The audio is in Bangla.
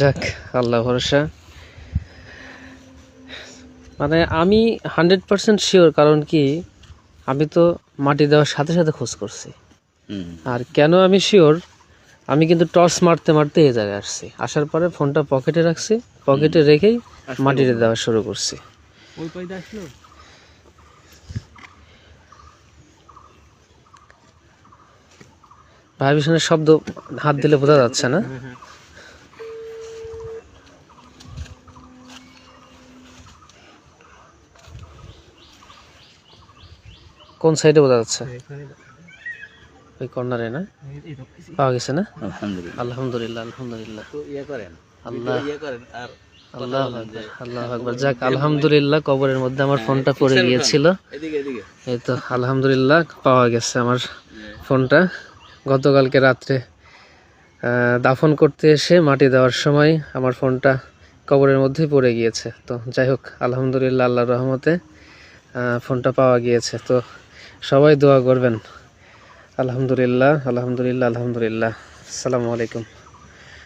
যাক, আল্লাহ ভরসা। মানে আমি 100% শিওর, কারণ কি আমি তো মাটি দেওয়ার সাথে সাথে খোঁজ করছি। আর কেন আমি শিওর, আমি কিন্তু টর্চ মারতে মারতে এই জায়গায় আসছি, আসার পরে ফোনটা পকেটে রাখছি, পকেটে রেখেই মাটিতে দেওয়া শুরু করছি। ওই পাইতে আসলো ভাইব্রেশনের শব্দ হাত দিলে বোঝা যাচ্ছে না। কোন সাইডে বোঝা যাচ্ছে? ওই কর্নারে না? পাওয়া গেছে না? আলহামদুলিল্লাহ, আলহামদুলিল্লাহ। আল্লাহ আল্লাহ আকবার, আল্লাহ আকবার। যাক, আলহামদুলিল্লাহ, কবরের মধ্যে আমার ফোনটা পড়ে গিয়েছিল, এই তো আলহামদুলিল্লাহ পাওয়া গেছে আমার ফোনটা। গতকালকে রাত্রে দাফন করতে এসে মাটি দেওয়ার সময় আমার ফোনটা কবরের মধ্যেই পড়ে গিয়েছে। তো যাই হোক, আলহামদুলিল্লাহ, আল্লাহর রহমতে ফোনটা পাওয়া গিয়েছে। তো সবাই দোয়া করবেন। আলহামদুলিল্লাহ, আলহামদুলিল্লাহ, আলহামদুলিল্লাহ। আসসালামু আলাইকুম।